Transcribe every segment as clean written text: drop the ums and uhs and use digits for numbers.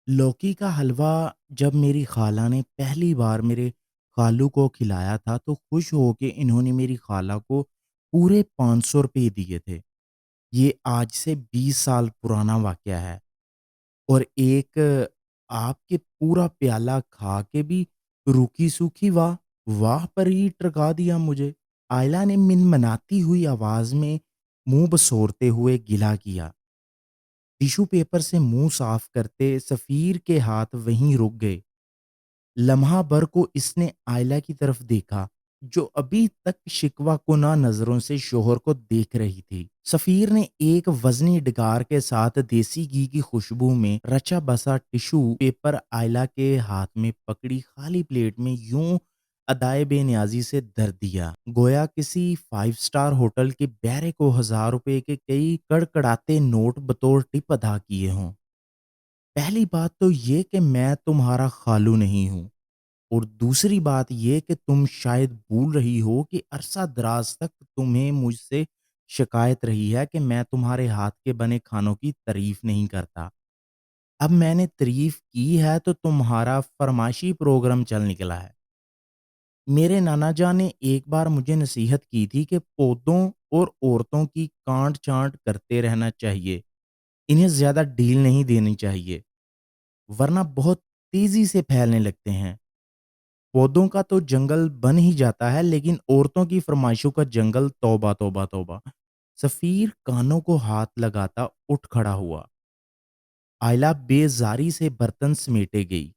लौकी का हलवा जब मेरी खाला ने पहली बार मेरे खालू को खिलाया था तो खुश होके इन्होंने मेरी खाला को पूरे 500 रुपए दिए थे। ये आज से 20 साल पुराना वाकया है। और एक आपके पूरा प्याला खा के भी रूखी सूखी वाह वाह पर ही टरका दिया मुझे। आयला ने मिनमनाती हुई आवाज में मुंह बसोरते हुए गिला किया। टिश्यू पेपर से मुंह साफ करते सफीर के हाथ वहीं रुक गए। लम्हा भर को इसने आयला की तरफ देखा, जो अभी तक शिकवा कुना नजरों से शोहर को देख रही थी। सफीर ने एक वजनी डकार के साथ देसी घी की खुशबू में रचा बसा टिश्यू पेपर आयला के हाथ में पकड़ी खाली प्लेट में यूं अदाए बेनियाजी से धर दिया, गोया किसी 5 स्टार होटल के बैरे को 1000 रुपए के कई कड़कड़ाते नोट बतौर टिप अदा किए हों। पहली बात तो ये कि मैं तुम्हारा खालू नहीं हूँ, और दूसरी बात ये कि तुम शायद भूल रही हो कि अरसा दराज तक तुम्हें मुझसे शिकायत रही है कि मैं तुम्हारे हाथ के बने खानों की तारीफ नहीं करता। अब मैंने तारीफ की है तो तुम्हारा फरमाइशी प्रोग्राम चल निकला है। मेरे नाना जान ने एक बार मुझे नसीहत की थी कि पौधों और औरतों की कांट छांट करते रहना चाहिए, इन्हें ज्यादा ढील नहीं देनी चाहिए, वरना बहुत तेजी से फैलने लगते हैं। पौधों का तो जंगल बन ही जाता है, लेकिन औरतों की फरमाइशों का जंगल तौबा तौबा तौबा। सफीर कानों को हाथ लगाता उठ खड़ा हुआ। आयला बेजारी से बर्तन समेटे गई।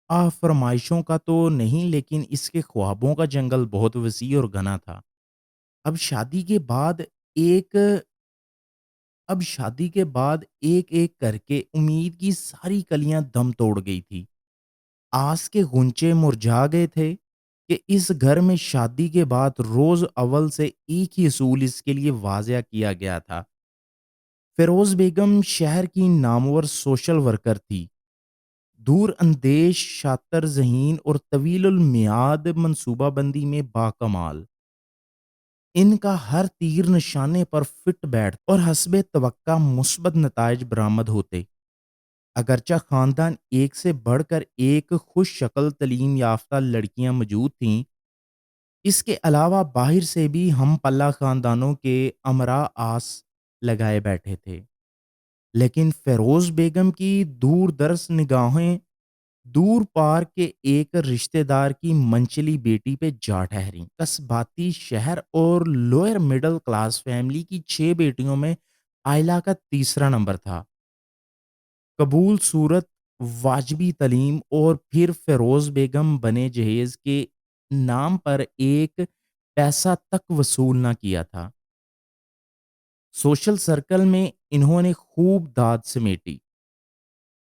फरमाइशों का तो नहीं, लेकिन इसके ख्वाबों का जंगल बहुत वसी और घना था। अब शादी के बाद एक अब शादी के बाद एक एक करके उम्मीद की सारी कलियां दम तोड़ गई थी। आस के गुंचे मुरझा गए थे कि इस घर में शादी के बाद रोज अव्वल से एक ही असूल इसके लिए वाज़िया किया गया था। फिरोज बेगम शहर की नामवर सोशल वर्कर थी, दूर अंदेश, शातर ज़हीन और तवीलुल मियाद मनसूबाबंदी में बाकमाल। इनका हर तीर निशाने पर फिट बैठ और हस्बे तवक्का मुस्बत नताइज बरामद होते। अगरचा खानदान एक से बढ़कर एक खुश शक्ल तलीम याफ्ता लड़कियां मौजूद थीं, इसके अलावा बाहर से भी हम पल्ला खानदानों के अमरा आस लगाए बैठे थे। लेकिन फेरोज बेगम की दूरदर्श निगाहें दूर पार के एक रिश्तेदार की मंचली बेटी पे जा ठहरी। कस्बाती शहर और लोअर मिडिल क्लास फैमिली की 6 बेटियों में आयला का तीसरा नंबर था। कबूल सूरत, वाजबी तलीम और फिर फ़िरोज़ बेगम बने जहेज़ के नाम पर एक पैसा तक वसूल ना किया था। सोशल सर्कल में इन्होंने खूब दाद समेटी।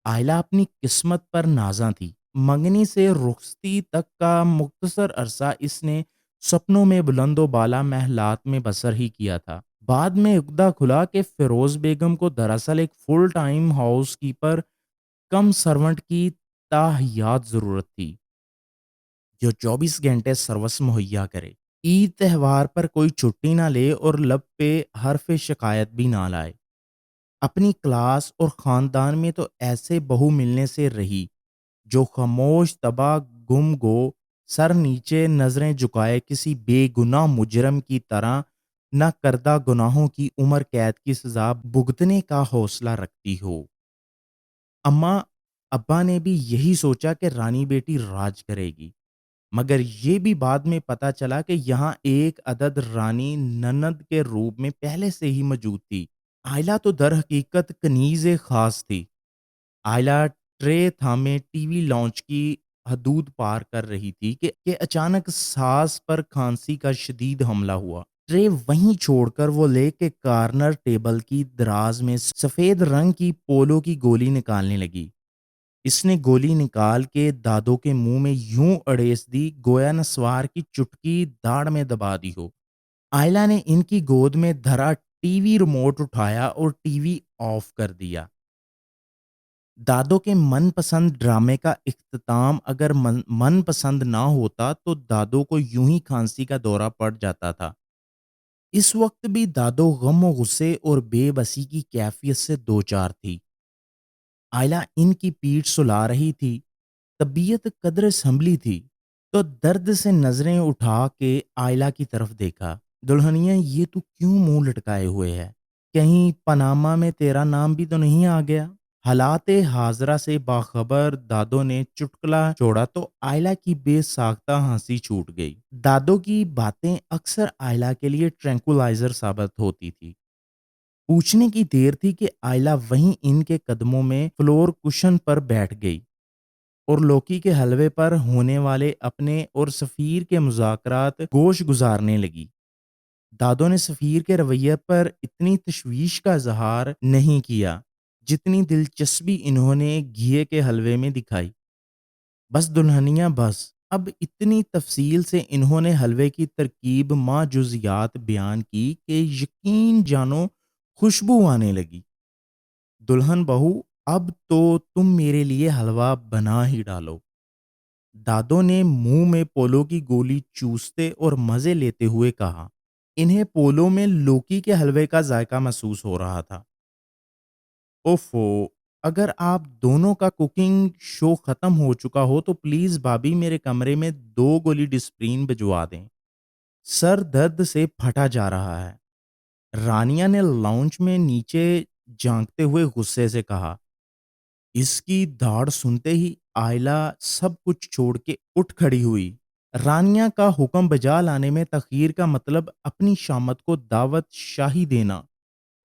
आयला अपनी किस्मत पर नाज़ा थी। मंगनी से रुखसती तक का मुख्तसर अरसा इसने सपनों में बुलंदो बाला महलात में बसर ही किया था। बाद में उगदा खुला कि फ़िरोज़ बेगम को दरअसल एक फुल टाइम हाउस कीपर कम सर्वेंट की ताहियात ज़रूरत थी, जो 24 घंटे सर्विस मुहैया करे। ईद त्योहार पर कोई छुट्टी ना ले और लब पे हरफ़े शिकायत भी ना लाए। अपनी क्लास और ख़ानदान में तो ऐसे बहू मिलने से रही, जो खामोश तबाह गुम गो, सर नीचे नज़रें झुकाए किसी बेगुनाह मुजरम की तरह न करदा गुनाहों की उम्र कैद की सज़ा भुगतने का हौसला रखती हो। अम्मा अब्बा ने भी यही सोचा कि रानी बेटी राज करेगी, मगर ये भी बाद में पता चला कि यहाँ एक अदद रानी ननद के रूप में पहले से ही मौजूद थी। आयला तो दर हकीकत कनीज़ खास थी। आयला ट्रे थामे टीवी लॉन्च की हदूद पार कर रही थी कि अचानक सास पर खांसी का शदीद हमला हुआ। ट्रे वहीं छोड़कर वो लेके कार्नर टेबल की दराज में सफेद रंग की पोलो की गोली निकालने लगी। इसने गोली निकाल के दादो के मुंह में यूं अड़ेस दी, गोया नस्वार की चुटकी दाढ़ में दबा दी हो। आयला ने इनकी गोद में धरा टीवी रिमोट उठाया और टीवी ऑफ कर दिया। दादो के मनपसंद ड्रामे का इख्तिताम अगर मनपसंद ना होता तो दादो को यूं ही खांसी का दौरा पड़ जाता था। इस वक्त भी दादो गम और गुस्से और बेबसी की कैफियत से दो चार थी। آئلہ ان کی پیٹھ سلا رہی تھی، طبیعت قدرے سنبھلی تھی، تو درد سے نظریں اٹھا کے آئلہ کی طرف دیکھا۔ دلہنیا یہ تو کیوں منہ لٹکائے ہوئے ہے؟ کہیں پاناما میں تیرا نام بھی تو نہیں آ گیا؟ حالات حاضرہ سے باخبر دادو نے چٹکلا چھوڑا تو آئلہ کی بے ساختہ ہنسی چھوٹ گئی۔ دادو کی باتیں اکثر آئلہ کے لیے ٹرینکولائزر ثابت ہوتی تھی۔ پوچھنے کی دیر تھی کہ آئلہ وہیں ان کے قدموں میں فلور کشن پر بیٹھ گئی اور لوکی کے حلوے پر ہونے والے اپنے اور سفیر کے مذاکرات گوش گزارنے لگی۔ دادو نے سفیر کے رویے پر اتنی تشویش کا اظہار نہیں کیا جتنی دلچسپی انہوں نے گھیے کے حلوے میں دکھائی۔ بس دلہنیا بس، اب اتنی تفصیل سے انہوں نے حلوے کی ترکیب ماں جزیات بیان کی کہ یقین جانو خوشبو آنے لگی۔ دلہن بہو، اب تو تم میرے لیے حلوہ بنا ہی ڈالو۔ دادو نے منہ میں پولو کی گولی چوستے اور مزے لیتے ہوئے کہا۔ انہیں پولو میں لوکی کے حلوے کا ذائقہ محسوس ہو رہا تھا۔ اوفو، اگر آپ دونوں کا کوکنگ شو ختم ہو چکا ہو تو پلیز بھابی میرے کمرے میں 2 گولی ڈسپرین بھجوا دیں۔ سر درد سے پھٹا جا رہا ہے۔ رانیا نے لاؤنج میں نیچے جھانکتے ہوئے غصے سے کہا۔ اس کی دھاڑ سنتے ہی آئلہ سب کچھ چھوڑ کے اٹھ کھڑی ہوئی۔ رانیا کا حکم بجا لانے میں تاخیر کا مطلب اپنی شامت کو دعوت شاہی دینا،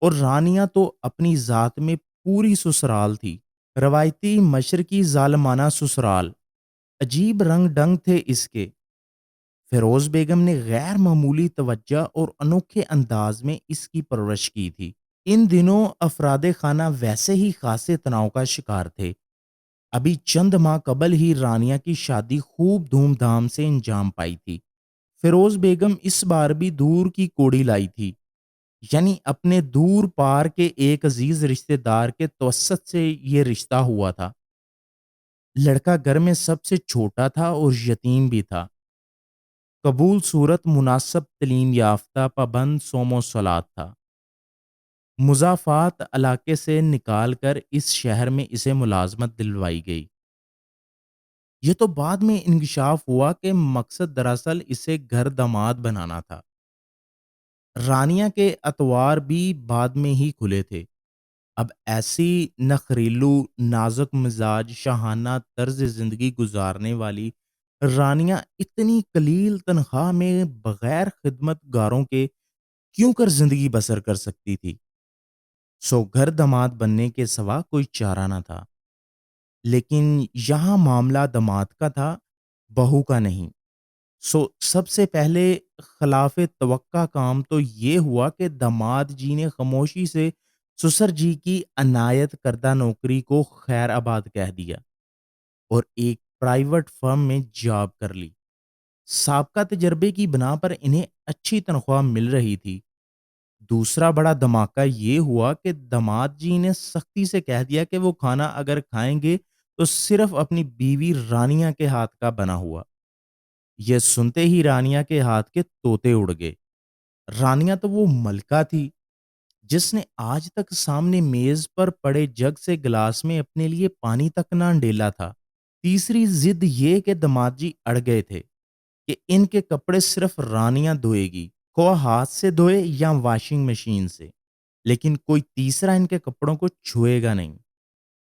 اور رانیا تو اپنی ذات میں پوری سسرال تھی، روایتی مشرقی ظالمانہ سسرال۔ عجیب رنگ ڈنگ تھے اس کے۔ فیروز بیگم نے غیر معمولی توجہ اور انوکھے انداز میں اس کی پرورش کی تھی۔ ان دنوں افراد خانہ ویسے ہی خاصے تناؤ کا شکار تھے۔ ابھی چند ماہ قبل ہی رانیا کی شادی خوب دھوم دھام سے انجام پائی تھی۔ فیروز بیگم اس بار بھی دور کی کوڑی لائی تھی، یعنی اپنے دور پار کے ایک عزیز رشتہ دار کے توسط سے یہ رشتہ ہوا تھا۔ لڑکا گھر میں سب سے چھوٹا تھا اور یتیم بھی تھا۔ قبول صورت، مناسب تعلیم یافتہ، پابند صوم و صلات تھا۔ مضافات علاقے سے نکال کر اس شہر میں اسے ملازمت دلوائی گئی۔ یہ تو بعد میں انکشاف ہوا کہ مقصد دراصل اسے گھر داماد بنانا تھا۔ رانیا کے اتوار بھی بعد میں ہی کھلے تھے۔ اب ایسی نخریلو، نازک مزاج، شاہانہ طرز زندگی گزارنے والی رانیا اتنی قلیل تنخواہ میں بغیر خدمت گاروں کے کیوں کر زندگی بسر کر سکتی تھی؟ سو گھر داماد بننے کے سوا کوئی چارہ نہ تھا۔ لیکن یہاں معاملہ داماد کا تھا، بہو کا نہیں۔ سو سب سے پہلے خلاف توقع کام تو یہ ہوا کہ داماد جی نے خاموشی سے سسر جی کی عنایت کردہ نوکری کو خیر آباد کہہ دیا اور ایک پرائیویٹ فرم میں جاب کر لی۔ سابقہ تجربے کی بنا پر انہیں اچھی تنخواہ مل رہی تھی۔ دوسرا بڑا دھماکہ یہ ہوا کہ داماد جی نے سختی سے کہہ دیا کہ وہ کھانا اگر کھائیں گے تو صرف اپنی بیوی رانیا کے ہاتھ کا بنا ہوا۔ یہ سنتے ہی رانیا کے ہاتھ کے طوطے اڑ گئے۔ رانیا تو وہ ملکہ تھی جس نے آج تک سامنے میز پر پڑے جگ سے گلاس میں اپنے لیے پانی تک نہ ڈیلا تھا۔ تیسری ضد یہ کہ داماد جی اڑ گئے تھے کہ ان کے کپڑے صرف رانیا دھوئے گی، خواہ ہاتھ سے دھوئے یا واشنگ مشین سے، لیکن کوئی تیسرا ان کے کپڑوں کو چھوئے گا نہیں۔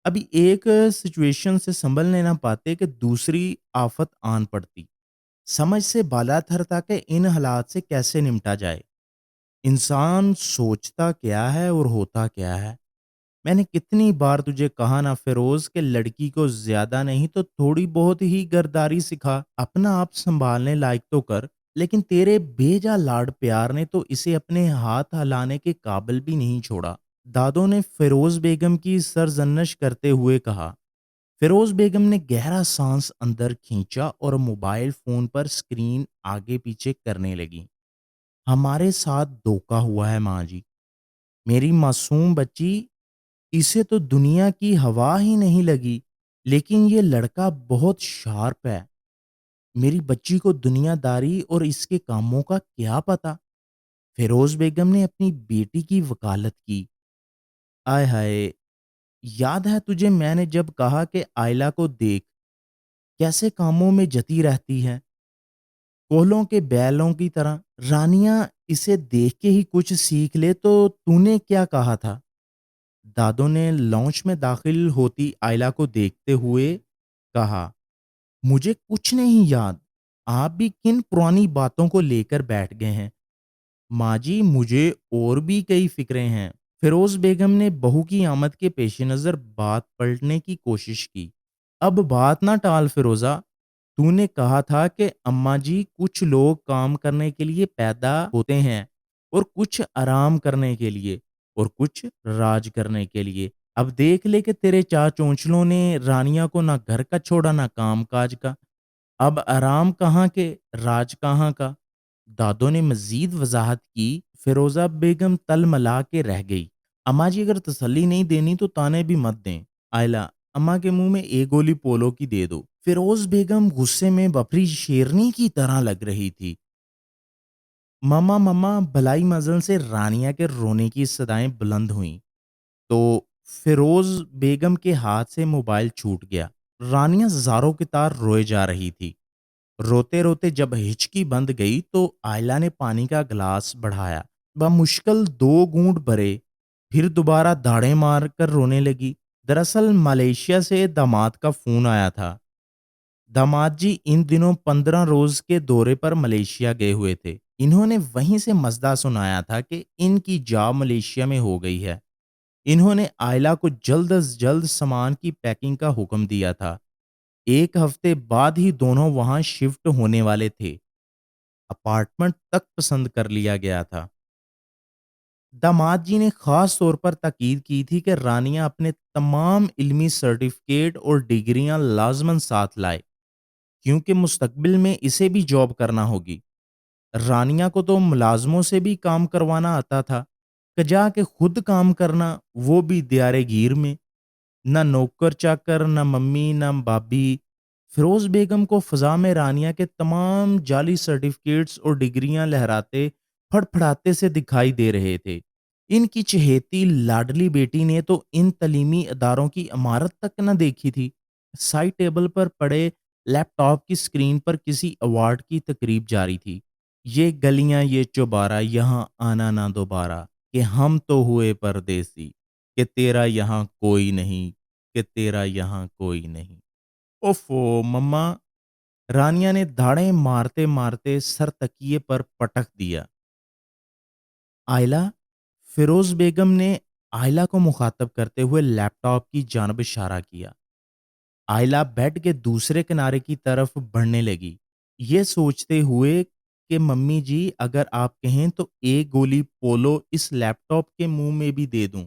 ابھی ایک سچویشن سے سنبھلنے نہ پاتے کہ دوسری آفت آن پڑتی۔ سمجھ سے بالا تر تھا کہ ان حالات سے کیسے نمٹا جائے۔ انسان سوچتا کیا ہے اور ہوتا کیا ہے؟ میں نے کتنی بار تجھے کہا نا فیروز کہ لڑکی کو زیادہ نہیں تو تھوڑی بہت ہی گرداری سکھا، اپنا آپ سنبھالنے لائق تو کر، لیکن تیرے بھیجا لاڈ پیار نے تو اسے اپنے ہاتھ ہلانے کے قابل بھی نہیں چھوڑا۔ دادو نے فیروز بیگم کی سرزنش کرتے ہوئے کہا۔ فیروز بیگم نے گہرا سانس اندر کھینچا اور موبائل فون پر سکرین آگے پیچھے کرنے لگی۔ ہمارے ساتھ دھوکا ہوا ہے ماں جی، میری معصوم بچی، اسے تو دنیا کی ہوا ہی نہیں لگی، لیکن یہ لڑکا بہت شارپ ہے۔ میری بچی کو دنیا داری اور اس کے کاموں کا کیا پتا؟ فیروز بیگم نے اپنی بیٹی کی وکالت کی۔ آئے ہائے، याद है तुझे मैंने जब कहा कि आयला को देख, कैसे कामों में जती रहती है, कोलों के बैलों की तरह। रानियाँ इसे देख के ही कुछ सीख ले तो तूने क्या कहा था? दादों ने लॉन्च में दाखिल होती आयला को देखते हुए कहा, मुझे कुछ नहीं याद। आप भी किन पुरानी बातों को लेकर बैठ गए हैं? माँ जी, मुझे और भी कई फ़िक्रें हैं। फ़िरोज़ बेगम ने बहू की आमद के पेश-नज़र बात पलटने की कोशिश की। अब बात ना टाल फ़िरोज़ा, तूने कहा था कि अम्मा जी कुछ लोग काम करने के लिए पैदा होते हैं और कुछ आराम करने के लिए और कुछ राज करने के लिए। अब देख ले कि तेरे चार-चोंचलों ने रानियाँ को ना घर का छोड़ा ना काम-काज का। अब आराम कहाँ के, राज कहाँ का? दादों ने मज़ीद वज़ाहत की, फ़िरोज़ा बेगम तलमला के रह गई। अम्मा जी अगर तसल्ली नहीं देनी तो ताने भी मत दें। आयला, अम्मा के मुँह में एक गोली पोलो की दे दो। फ़िरोज़ बेगम गुस्से में बफरी शेरनी की तरह लग रही थी। मम्मा मम्मा भलाई मंज़िल से रानिया के रोने की सदाएँ बुलंद हुईं। तो फ़िरोज़ बेगम के हाथ से मोबाइल छूट गया। रानिया ज़ारों की तार रोए जा रही थी। रोते-रोते जब हिचकी बंद गई तो आयला ने पानी का गिलास बढ़ाया। बमुश्किल 2 घूँट भरे, फिर दोबारा दाड़ें मारकर रोने लगी। दरअसल मलेशिया से दामाद का फ़ोन आया था। दामाद जी इन दिनों 15 रोज़ के दौरे पर मलेशिया गए हुए थे। इन्होंने वहीं से मसला सुनाया था कि इनकी जॉब मलेशिया में हो गई है। इन्होंने आयला को जल्द अज़ जल्द सामान की पैकिंग का हुक्म दिया था। 1 हफ्ते बाद ही दोनों वहाँ शिफ्ट होने वाले थे। अपार्टमेंट तक पसंद कर लिया गया था। दामाद जी ने खास तौर पर ताकीद की थी कि रानियां अपने तमाम इल्मी सर्टिफिकेट और डिग्रियां लाजमन साथ लाए, क्योंकि मुस्तकबिल में इसे भी जॉब करना होगी। रानिया को तो मुलाजमों से भी काम करवाना आता था, कजा के खुद काम करना, वो भी दियारे गीर में। ना नौकर-चाकर, ना मम्मी, ना भाभी। फ़िरोज़ बेगम को फ़ज़ा में रानिया के तमाम जाली सर्टिफ़िकेट्स और डिग्रियाँ लहराते, फड़फड़ाते से दिखाई दे रहे थे। इनकी चहेती लाडली बेटी ने तो इन तलीमी इदारों की इमारत तक न देखी थी। साइड टेबल पर पड़े लैपटॉप की स्क्रीन पर किसी अवार्ड की तकरीब जारी थी। ये गलियाँ ये चौबारा, यहाँ आना ना दोबारा, कि हम तो हुए परदेसी, कि तेरा यहाँ कोई नहीं, कि तेरा यहाँ कोई नहीं। ओफ़ो! मम्मा! रानिया ने दाड़ें मारते-मारते सर तकिए पर पटक दिया। आयला? फ़िरोज़ बेगम ने आयला को मुखातब करते हुए लैपटॉप की जानिब इशारा किया। आयला बेड के दूसरे किनारे की तरफ बढ़ने लगी, ये सोचते हुए कि मम्मी जी अगर आप कहें तो एक गोली पोलो इस लैपटॉप के मुंह में भी दे दूं।